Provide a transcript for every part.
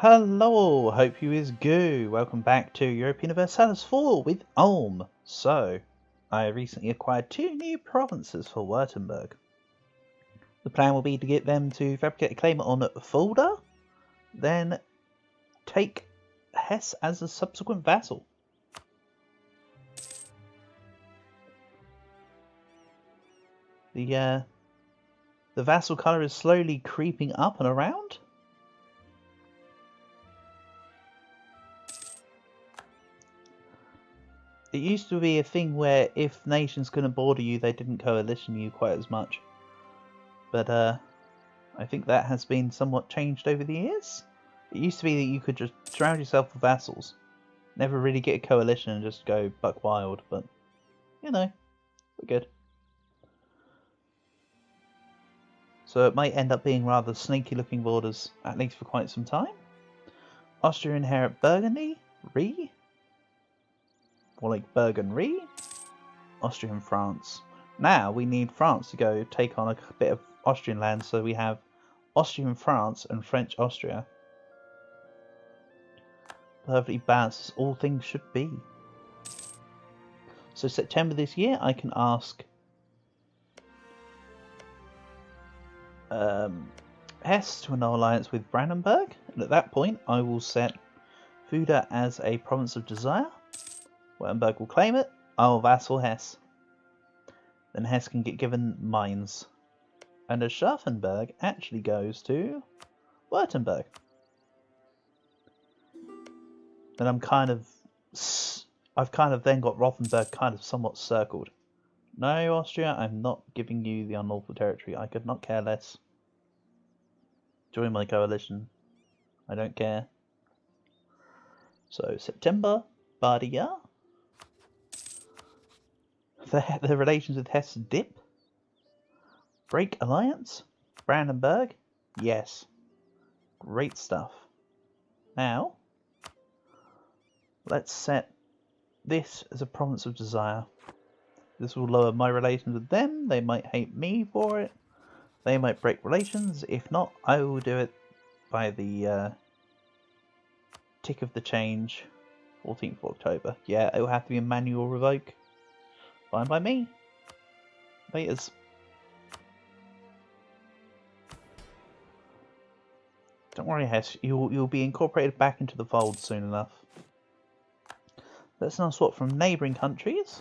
Hello, hope you is good. Welcome back to European Universalis 4 with Ulm. So, I recently acquired 2 new provinces for Württemberg. The plan will be to get them to fabricate a claim on Fulda, then take Hesse as a subsequent vassal. The vassal colour is slowly creeping up and around. It used to be a thing where if nations couldn't border you, they didn't coalition you quite as much. But I think that has been somewhat changed over the years. It used to be that you could just surround yourself with vassals, never really get a coalition and just go buck wild, but you know, we're good. So it might end up being rather snaky looking borders, at least for quite some time. Austria inherit Burgundy, more like Burgundy, Austria and France. Now we need France to go take on a bit of Austrian land, so we have Austrian France and French Austria. Perfectly balanced as all things should be. So September this year I can ask Hesse to an alliance with Brandenburg, and at that point I will set Fulda as a province of desire. Württemberg will claim it, I will vassal Hesse. Then Hesse can get given mines. And Aschaffenburg actually goes to Württemberg. Then I've kind of then got Rothenburg kind of somewhat circled. No, Austria, I'm not giving you the unlawful territory. I could not care less. Join my coalition. I don't care. So, September, Badia. The relations with Hesse dip. Break alliance. Brandenburg. Yes. Great stuff. Now, let's set this as a province of desire. This will lower my relations with them. They might hate me for it. They might break relations. If not, I will do it by the tick of the change. 14th of October. Yeah, it will have to be a manual revoke. Fine by me. Laters. Don't worry, Hesse. You'll be incorporated back into the fold soon enough. Let's now swap from neighbouring countries.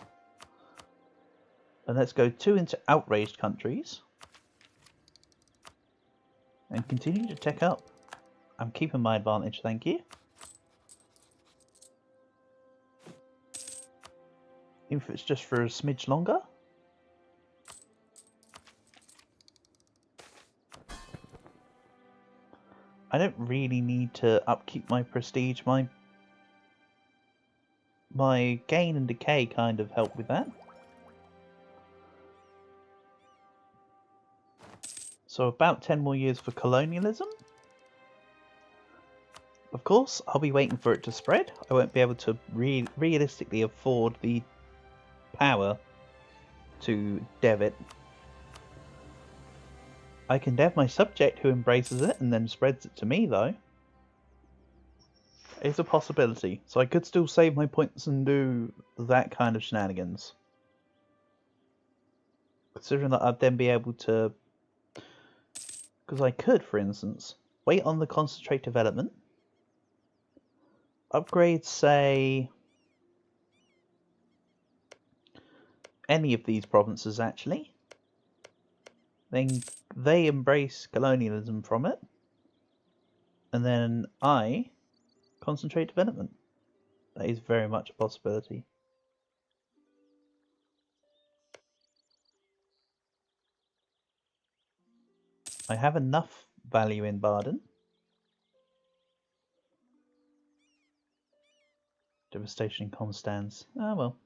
And let's go 2 into outraged countries. And continue to tech up. I'm keeping my advantage, thank you. Even if it's just for a smidge longer. I don't really need to upkeep my prestige. My gain and decay kind of help with that. So about 10 more years for colonialism. Of course, I'll be waiting for it to spread. I won't be able to realistically afford the power to dev it. I can dev my subject who embraces it and then spreads it to me, though. It's a possibility, so I could still save my points and do that kind of shenanigans. Considering that I'd then be able to... Because I could, for instance, wait on the concentrate development, upgrade, say, any of these provinces actually, then they embrace colonialism from it, and then I concentrate development. That is very much a possibility. I have enough value in Baden. Devastation in Constance. Ah well.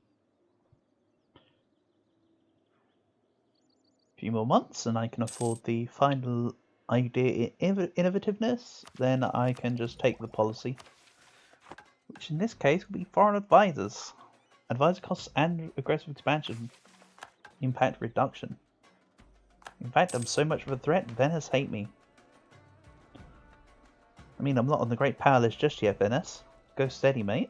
A few more months and I can afford the final idea innovativeness. Then I can just take the policy. Which in this case will be foreign advisors. Advisor costs and aggressive expansion. Impact reduction. In fact, I'm so much of a threat, Venice hate me. I mean, I'm not on the Great Power list just yet, Venice. Go steady, mate.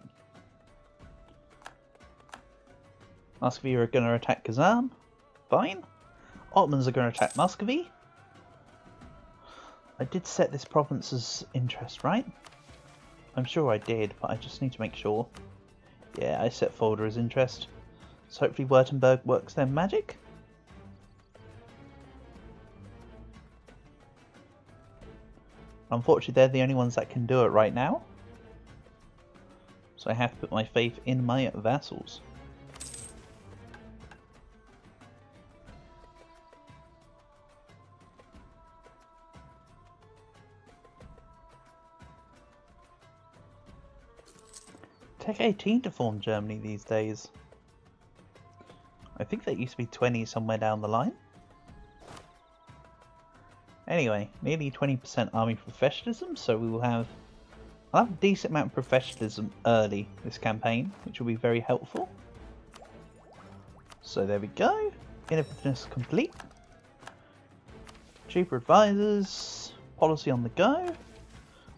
Muscovy are going to attack Kazan. Fine. Ottomans are going to attack Muscovy. I did set this province's interest, right? I'm sure I did, but I just need to make sure. Yeah, I set Fulda as interest. So hopefully Württemberg works their magic. Unfortunately, they're the only ones that can do it right now. So I have to put my faith in my vassals. Take 18 to form Germany these days. I think that used to be 20 somewhere down the line. Anyway, nearly 20% army professionalism, so we will have... I'll have a decent amount of professionalism early this campaign, which will be very helpful. So there we go. Innovativeness complete. Cheaper advisors. Policy on the go.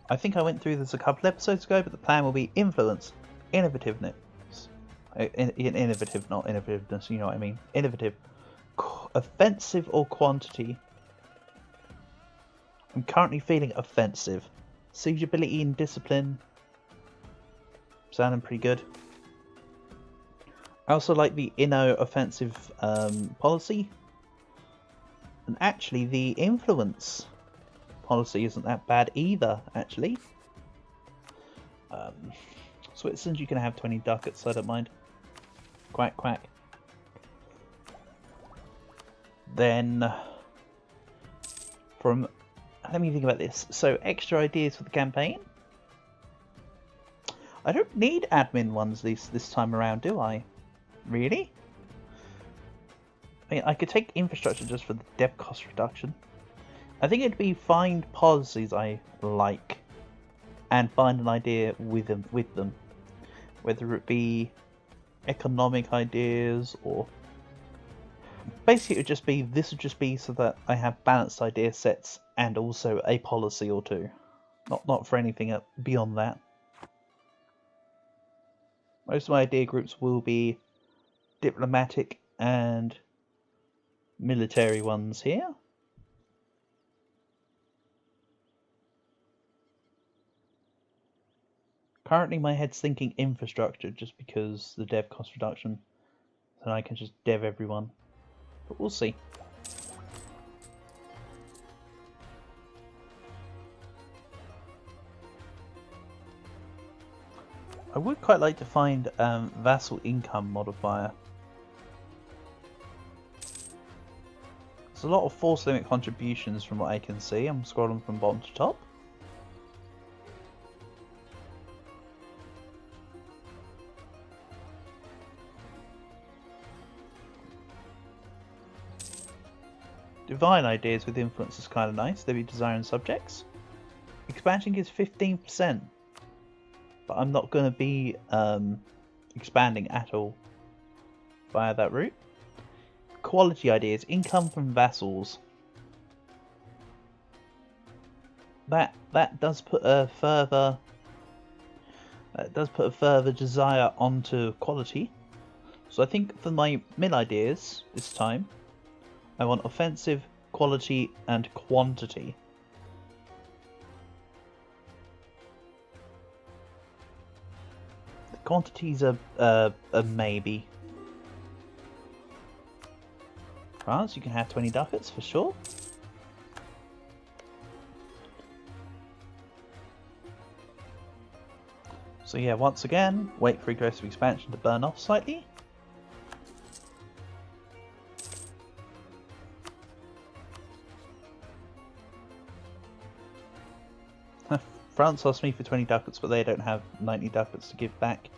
I think I went through this a couple episodes ago, but the plan will be influence, innovativeness. Innovative, not innovativeness, you know what I mean. Innovative. Offensive or quantity. I'm currently feeling offensive. Siegeability and discipline. Sounding pretty good. I also like the inno offensive policy. And actually the influence policy isn't that bad either, actually. Switzerland, you can have 20 ducats, so I don't mind. Quack, quack. Then, from... Let me think about this. So, extra ideas for the campaign. I don't need admin ones this time around, do I? Really? I mean, I could take infrastructure just for the dev cost reduction. I think it'd be find policies I like and find an idea with them. Whether it be economic ideas or... Basically, this would just be so that I have balanced idea sets and also a policy or two. Not for anything beyond that. Most of my idea groups will be diplomatic and military ones here. Currently my head's thinking infrastructure just because the dev cost reduction. Then I can just dev everyone. But we'll see. I would quite like to find vassal income modifier. There's a lot of force limit contributions from what I can see. I'm scrolling from bottom to top. Divine ideas with influence is kind of nice. They be desiring subjects. Expansion gives 15%. But I'm not going to be expanding at all via that route. Quality ideas. Income from vassals. That does put a further... desire onto quality. So I think for my mid ideas this time, I want offensive, quality, and quantity. The quantities are a maybe. France, you can have 20 ducats for sure. So yeah, once again, wait for aggressive expansion to burn off slightly. France asked me for 20 ducats, but they don't have 90 ducats to give back.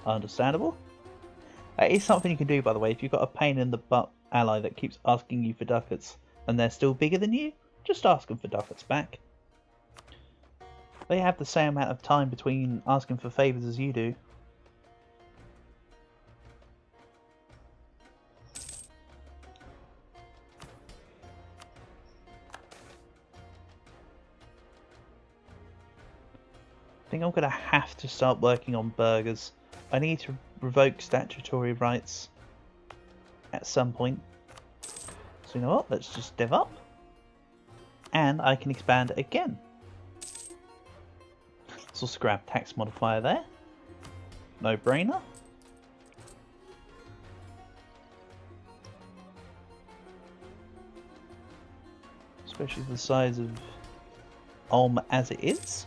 Understandable. That is something you can do, by the way. If you've got a pain in the butt ally that keeps asking you for ducats, and they're still bigger than you, just ask them for ducats back. They have the same amount of time between asking for favours as you do. think I'm going to have to start working on burgers. I need to revoke statutory rights at some point. So you know what, let's just dev up. And I can expand it again. Let's also grab tax modifier there. No brainer. Especially the size of Ulm as it is.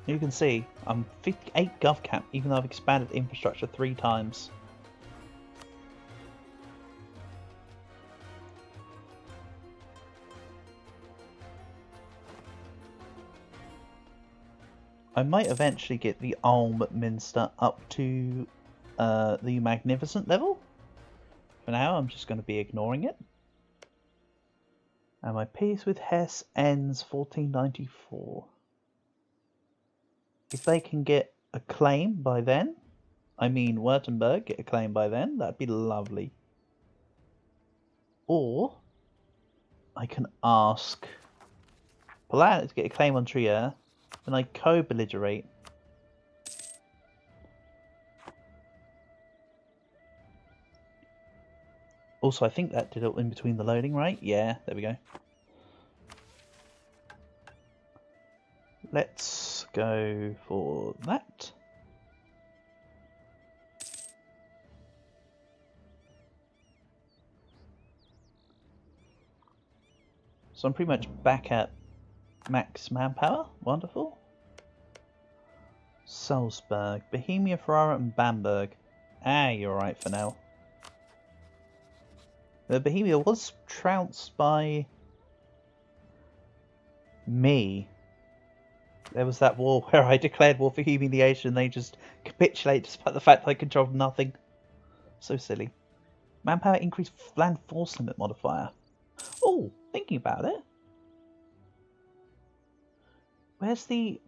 You can see I'm 58 gov cap even though I've expanded infrastructure 3 times. I might eventually get the Ulm Minster up to the Magnificent level. For now, I'm just going to be ignoring it. And my peace with Hesse ends 1494. If they can get a claim by then, I mean Württemberg get a claim by then, that'd be lovely. Or I can ask Palau to get a claim on Trier. And I co-belligerate. Also, I think that did it in between the loading, right? Yeah, there we go. Let's go for that. So I'm pretty much back at max manpower. Wonderful. Salzburg, Bohemia, Ferrara and Bamberg. Ah, you're alright for now. The Bohemia was trounced by me. There was that war where I declared war for humiliation and they just capitulated despite the fact that I controlled nothing. So silly. Manpower increase land force limit modifier. Oh, thinking about it. Where's the...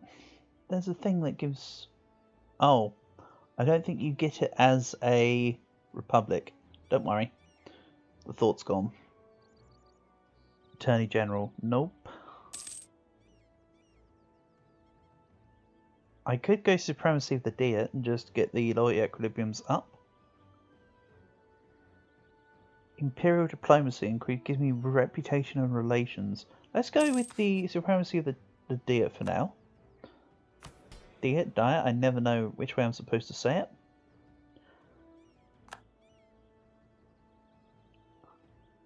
There's a thing that gives... Oh, I don't think you get it as a republic. Don't worry. The thought's gone. Attorney General. Nope. I could go Supremacy of the Diet and just get the loyalty equilibriums up. Imperial Diplomacy increase gives me reputation and relations. Let's go with the Supremacy of the Diet for now. Diet, I never know which way I'm supposed to say it.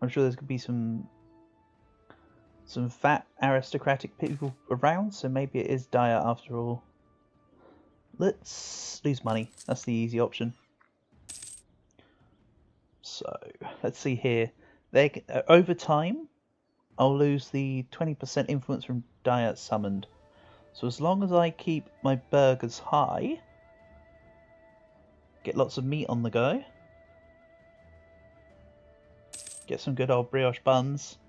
I'm sure there's going to be some fat aristocratic people around, so maybe it is Diet after all. Let's lose money. That's the easy option. So, let's see here. Over time, I'll lose the 20% influence from Diet summoned. So as long as I keep my burgers high, get lots of meat on the go, get some good old brioche buns,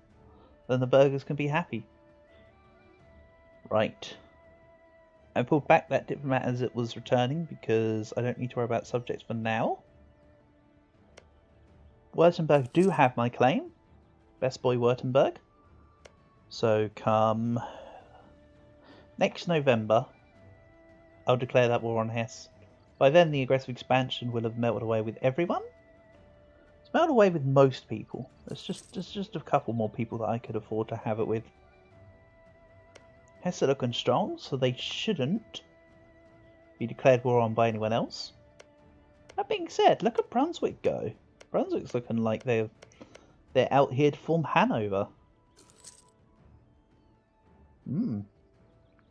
then the burgers can be happy. Right. I pulled back that diplomat as it was returning because I don't need to worry about subjects for now. Württemberg do have my claim. Best boy Württemberg. So come next November, I'll declare that war on Hesse. By then the aggressive expansion will have melted away with everyone. It's melted away with most people. There's just a couple more people that I could afford to have it with. Hesse are looking strong, so they shouldn't be declared war on by anyone else. That being said, look at Brunswick go. Brunswick's looking like they're out here to form Hanover.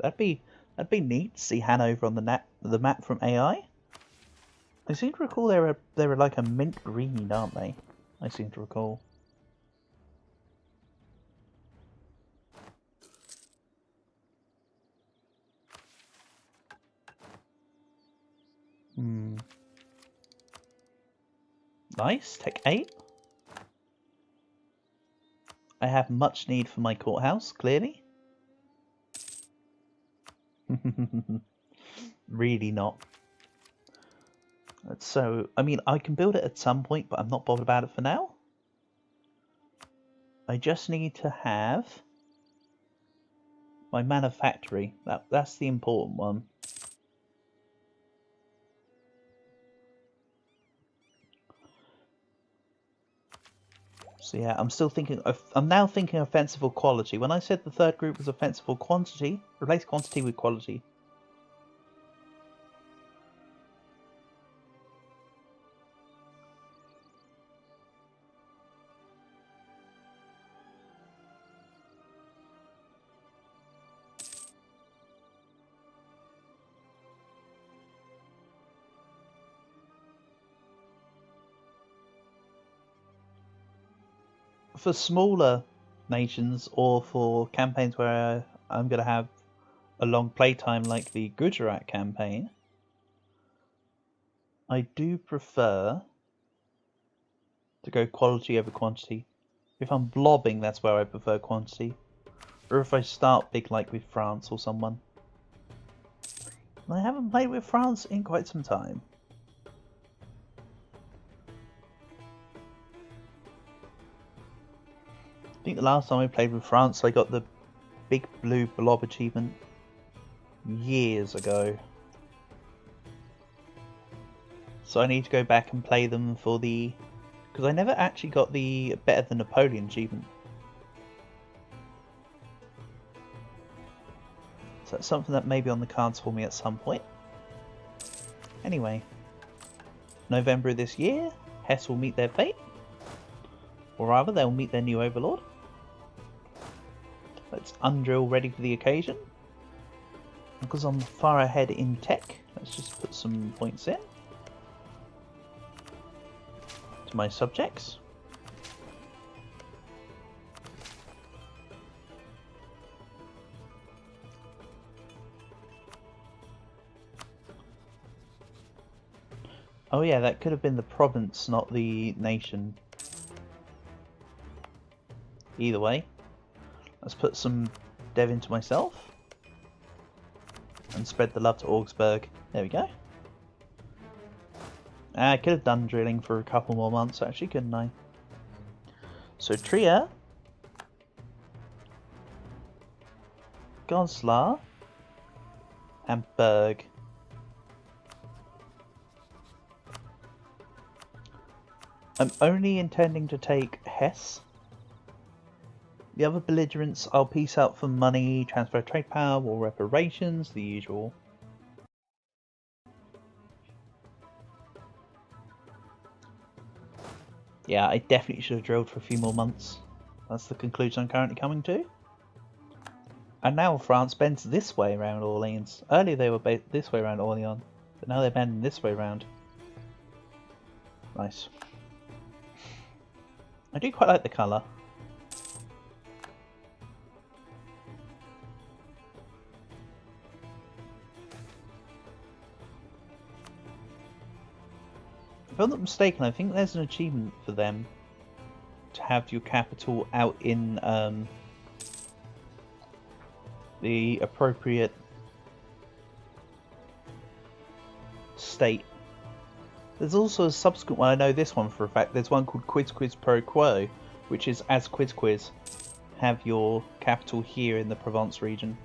That'd be neat to see Hanover on the map from AI. I seem to recall they were like a mint green, aren't they? I seem to recall. Nice, Tech 8. I have much need for my courthouse, clearly. Really not. So, I mean, I can build it at some point, but I'm not bothered about it for now. I just need to have My manufactory. That's the important one. So yeah, I'm now thinking offensive or quality. When I said the third group was offensive or quantity, replace quantity with quality. For smaller nations or for campaigns where I'm going to have a long playtime like the Gujarat campaign, I do prefer to go quality over quantity. If I'm blobbing, that's where I prefer quantity. Or if I start big like with France or someone. And I haven't played with France in quite some time. I think the last time I played with France I got the big blue blob achievement years ago. So I need to go back and play them for the... because I never actually got the Better Than Napoleon achievement. So that's something that may be on the cards for me at some point. Anyway, November of this year, Hesse will meet their fate. Or rather, they'll meet their new overlord. Let's undrill ready for the occasion. Because I'm far ahead in tech, let's just put some points in. To my subjects. Oh yeah, that could have been the province, not the nation. Either way, let's put some dev into myself. And spread the love to Augsburg. There we go. I could have done drilling for a couple more months actually, couldn't I? So Trier, Goslar, and Berg. I'm only intending to take Hesse. The other belligerents I'll piece out for money, transfer trade power, war reparations, the usual. Yeah, I definitely should have drilled for a few more months. That's the conclusion I'm currently coming to. And now France bends this way around Orleans. Earlier they were this way around Orleans, but now they're bending this way around. Nice. I do quite like the colour. If I'm not mistaken, I think there's an achievement for them to have your capital out in the appropriate state. There's also a subsequent one, I know this one for a fact, there's one called Quiz Quiz Pro Quo, which is as Quiz Quiz, have your capital here in the Provence region.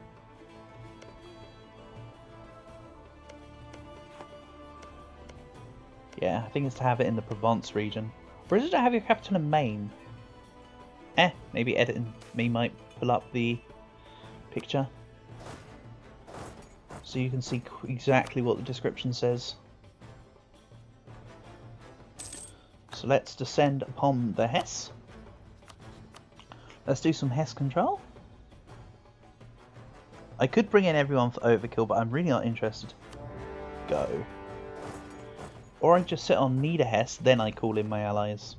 Yeah, I think it's to have it in the Provence region. Or is it to have your capital in Maine? Maybe editing me might pull up the picture. So you can see exactly what the description says. So let's descend upon the Hesse. Let's do some Hesse control. I could bring in everyone for overkill, but I'm really not interested. Go. Or I just sit on Niederhesse, then I call in my allies.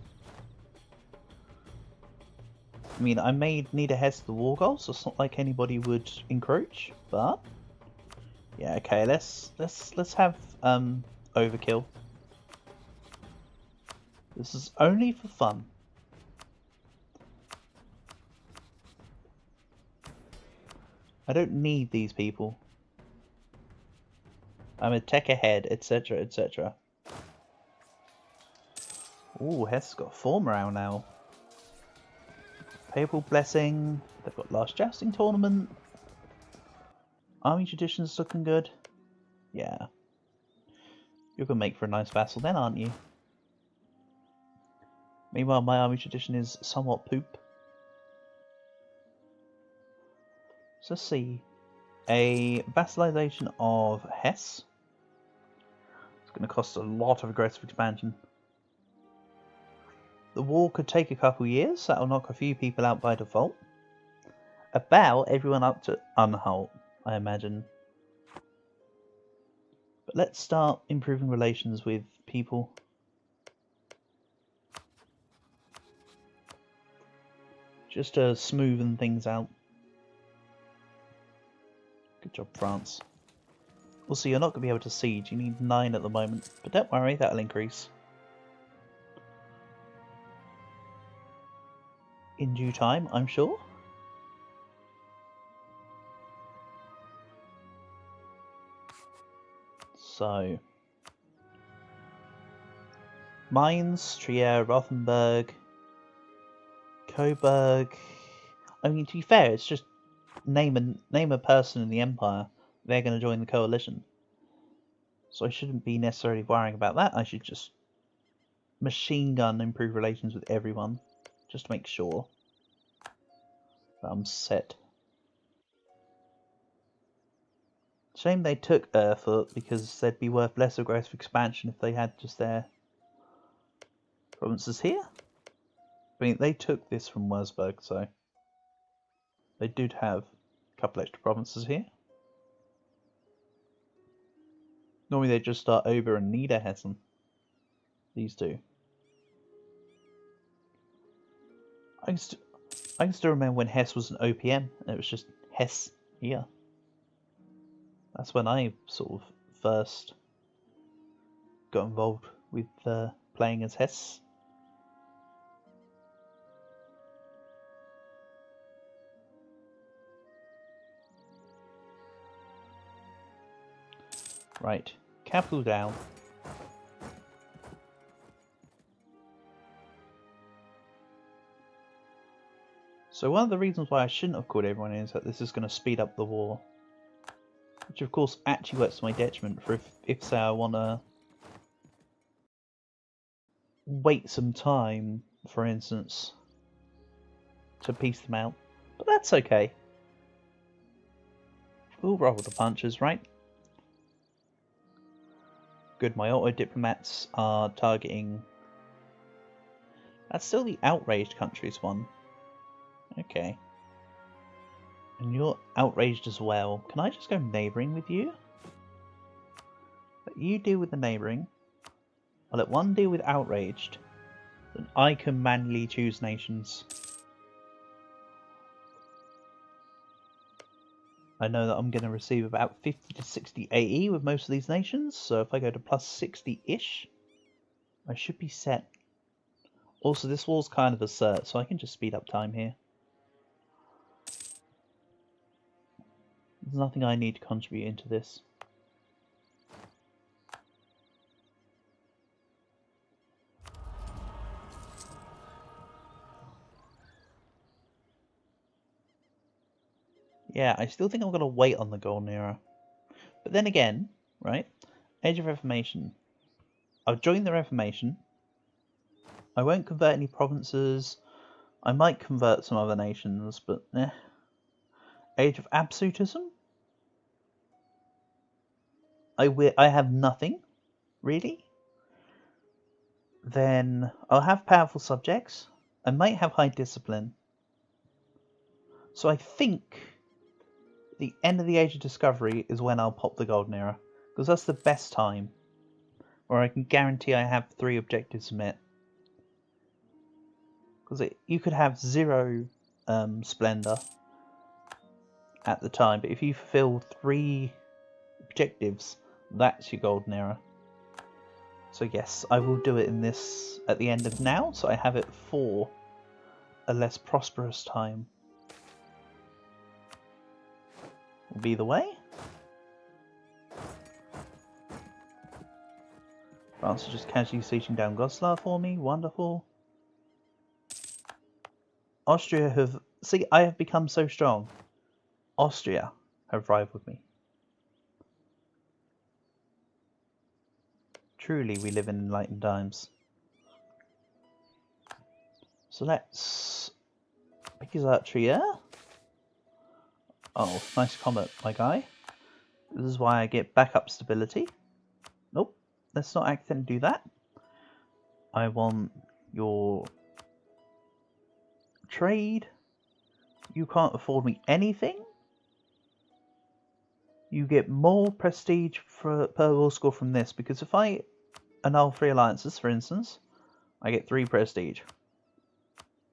I mean, I made Niederhesse the war goal, so it's not like anybody would encroach, but yeah, okay, let's have overkill. This is only for fun. I don't need these people. I'm a tech ahead, etc, etc. Ooh, Hesse's got 4 morale now. Papal Blessing, they've got Last Jousting Tournament. Army tradition's looking good. Yeah. You're going to make for a nice vassal then, aren't you? Meanwhile, my army tradition is somewhat poop. So let's see. A vassalization of Hesse. It's going to cost a lot of aggressive expansion. The war could take a couple years. That'll knock a few people out by default. About everyone up to Unhalt, I imagine. But let's start improving relations with people. Just to smoothen things out. Good job, France. Also, you're not going to be able to siege. You need 9 at the moment. But don't worry, that'll increase. In due time, I'm sure. So, Mainz, Trier, Rothenburg, Coburg. I mean, to be fair, it's just name a person in the empire. They're going to join the coalition. So I shouldn't be necessarily worrying about that. I should just machine gun improve relations with everyone, just to make sure that I'm set. Shame they took Erfurt, because they'd be worth less aggressive expansion if they had just their provinces here. I mean, they took this from Wurzburg, so they did have a couple extra provinces here. Normally they just start Ober and Niederhessen. These two. I can still remember when Hesse was an OPM, and it was just Hesse here. That's when I sort of first got involved with playing as Hesse. Right, capital down. So one of the reasons why I shouldn't have called everyone in is that this is going to speed up the war. Which of course actually works to my detriment for if say I want to wait some time, for instance, to piece them out. But that's okay. We'll roll with the punches, right? Good, my auto-diplomats are targeting... That's still the outraged countries one. Okay. And you're outraged as well. Can I just go neighbouring with you? Let you deal with the neighbouring. I'll let one deal with outraged. Then I can manually choose nations. I know that I'm going to receive about 50 to 60 AE with most of these nations, so if I go to plus 60-ish, I should be set. Also, this wall's kind of assert, so I can just speed up time here. There's nothing I need to contribute into this. Yeah, I still think I'm going to wait on the Golden Era. But then again, right? Age of Reformation. I've joined the Reformation. I won't convert any provinces. I might convert some other nations, but eh. Age of Absolutism. I have nothing, really. Then I'll have powerful subjects. I might have high discipline. So I think the end of the Age of Discovery is when I'll pop the Golden Era, because that's the best time, where I can guarantee I have 3 objectives met. Because you could have 0 splendor at the time, but if you fulfill 3 objectives, that's your Golden Era. So yes, I will do it in this at the end of now, so I have it for a less prosperous time. Will be the way. France is just casually sieging down Goslar for me. Wonderful. Austria have... See, I have become so strong. Austria have rivaled me. truly we live in enlightened times. So let's pick his archery here. Oh, nice comet, my guy. This is why I get backup stability. Nope, let's not accidentally do that. I want your trade. You can't afford me anything. You get more prestige per war score from this, because if I annul 3 alliances, for instance, I get 3 prestige.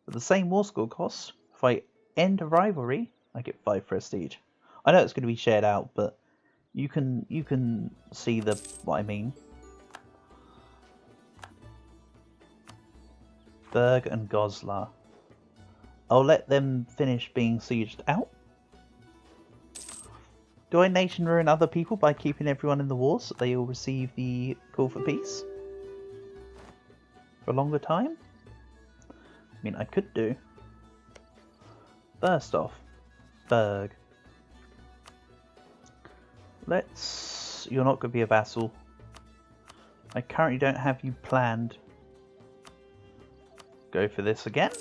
For the same war score cost, if I end a rivalry, I get 5 prestige. I know it's going to be shared out, but you can see what I mean. Berg and Goslar. I'll let them finish being sieged out. Do I nation ruin other people by keeping everyone in the war so they all receive the call for peace? For a longer time? I mean, I could do. First off, Berg. You're not going to be a vassal. I currently don't have you planned. Go for this again.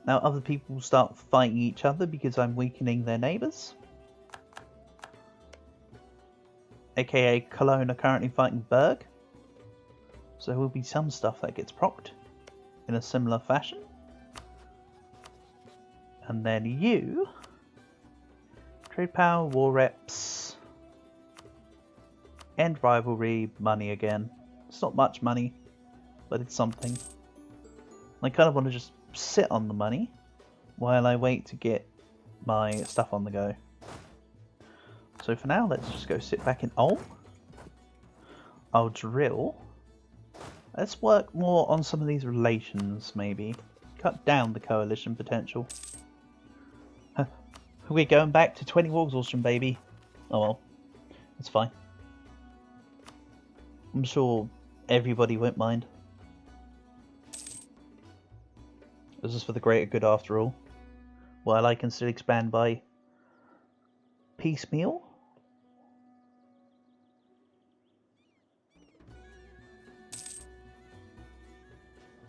Now other people start fighting each other because I'm weakening their neighbours. AKA Cologne are currently fighting Berg. So there will be some stuff that gets procced in a similar fashion. And then you... Trade power, war reps... End rivalry, money again. It's not much money, but it's something. I kind of want to just sit on the money while I wait to get my stuff on the go. So for now, let's just go sit back in Ulm. I'll drill. Let's work more on some of these relations, maybe. Cut down the coalition potential. We're going back to 20 war exhaustion, baby. Oh well, it's fine. I'm sure everybody won't mind. This is for the greater good after all. While I can still expand by piecemeal.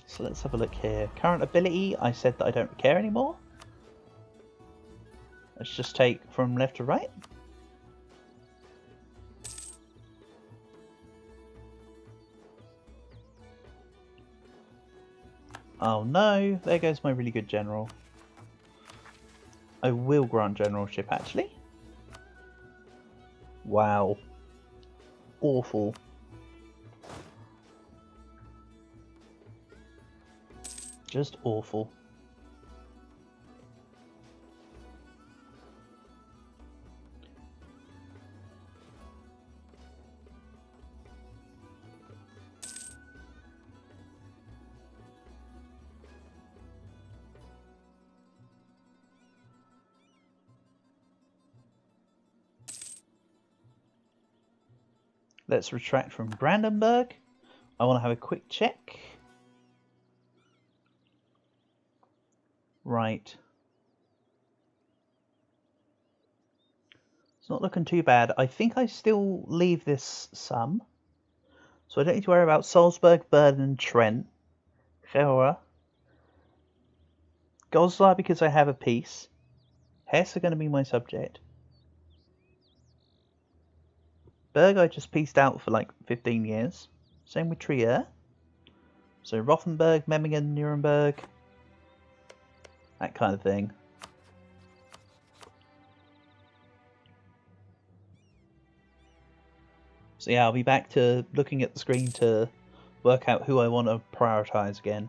So let's have a look here. Current ability, I said that I don't care anymore. Let's just take from left to right. Oh no, there goes my really good general. I will grant generalship actually. Wow. Awful. Just awful. Let's retract from Brandenburg. I want to have a quick check. Right. It's not looking too bad. I think I still leave this sum. So I don't need to worry about Salzburg, Berlin, and Trent. Gera. Goslar because I have a peace. Hesse are going to be my subject. Berg I just pieced out for like 15 years. Same with Trier. So Rothenburg, Memmingen, Nuremberg. That kind of thing. So yeah, I'll be back to looking at the screen to work out who I want to prioritise again.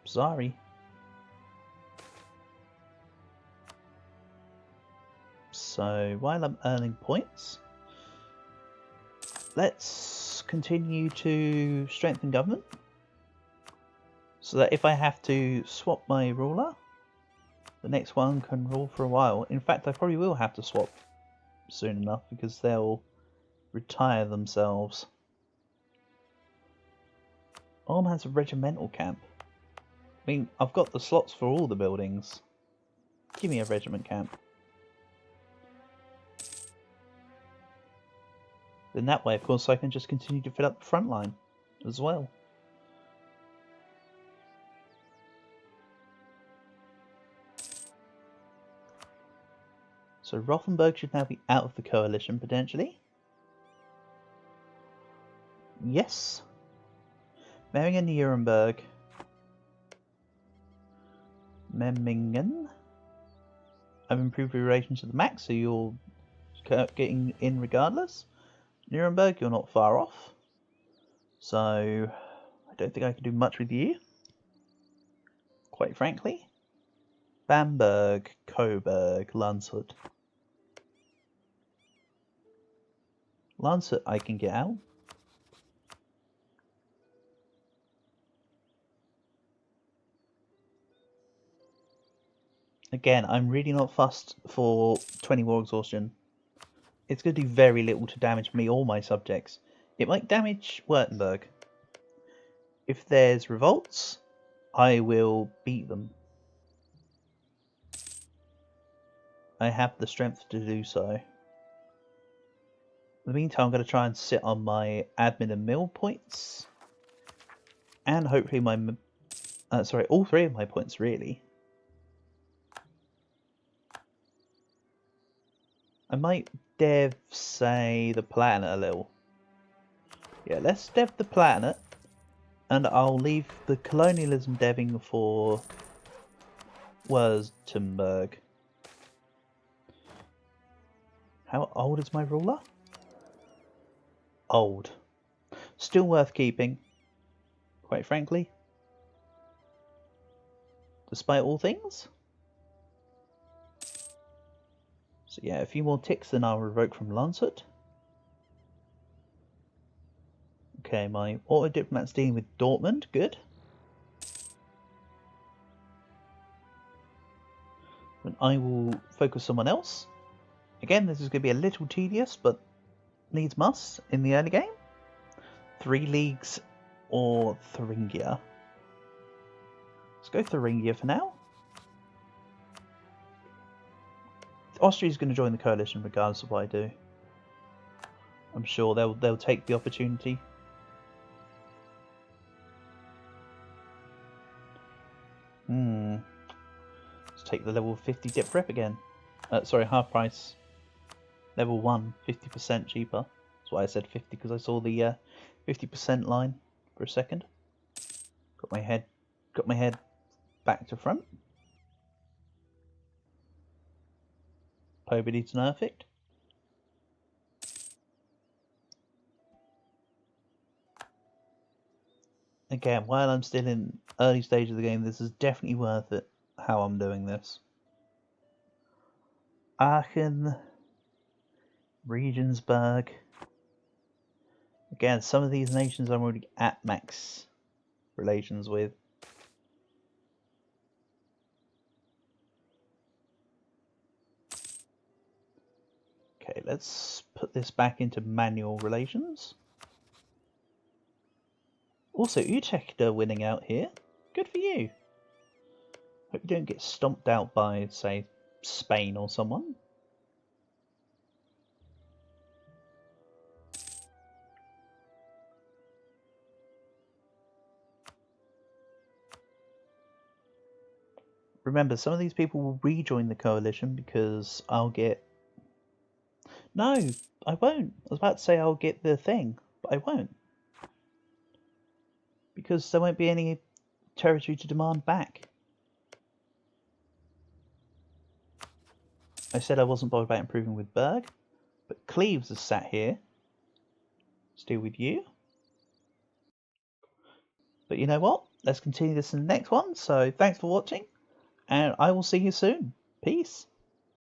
Sorry. So while I'm earning points, let's continue to strengthen government. So that if I have to swap my ruler, the next one can rule for a while. In fact, I probably will have to swap soon enough because they'll retire themselves. Ulm has a regimental camp. I mean, I've got the slots for all the buildings. Give me a regiment camp. Then that way, of course, I can just continue to fill up the front line as well. So Rothenburg should now be out of the coalition, potentially. Yes. Memmingen, Nuremberg. Memmingen. I've improved your relations to the max, so you're getting in regardless. Nuremberg, you're not far off. So I don't think I can do much with you, quite frankly. Bamberg, Coburg, Landshut. Landshut I can get out. Again, I'm really not fussed for 20 war exhaustion. It's going to do very little to damage me or my subjects. It might damage Württemberg. If there's revolts, I will beat them. I have the strength to do so. In the meantime, I'm going to try and sit on my admin and mill points. And hopefully my... all three of my points, really. I might dev, say, the planet a little. Yeah, let's dev the planet. And I'll leave the colonialism deving for Württemberg. How old is my ruler? Old. Still worth keeping, quite frankly. Despite all things. So yeah, a few more ticks then I'll revoke from Landshut. Okay, my auto diplomat's dealing with Dortmund, good. And I will focus someone else. Again, this is going to be a little tedious, but needs must in the early game. 3 leagues or Thuringia. Let's go Thuringia for now. Austria's going to join the coalition regardless of what I do. I'm sure they'll take the opportunity. Let's take the level 50 dip rep again. Sorry, half price. Level 1, 50% cheaper. That's why I said 50, because I saw the 50% line for a second. Got my head back to front. Nobody to nerf it. Again, while I'm still in early stage of the game, this is definitely worth it, how I'm doing this. Aachen, Regensburg. Again, some of these nations I'm already at max relations with. Okay, let's put this back into manual relations. Also, Utrecht are winning out here. Good for you. Hope you don't get stomped out by, say, Spain or someone. Remember, some of these people will rejoin the coalition because I'll get... No, I won't. I was about to say I'll get the thing, but I won't. Because there won't be any territory to demand back. I said I wasn't bothered about improving with Berg, but Cleves is sat here. Still with you. But you know what? Let's continue this in the next one. So thanks for watching, and I will see you soon. Peace.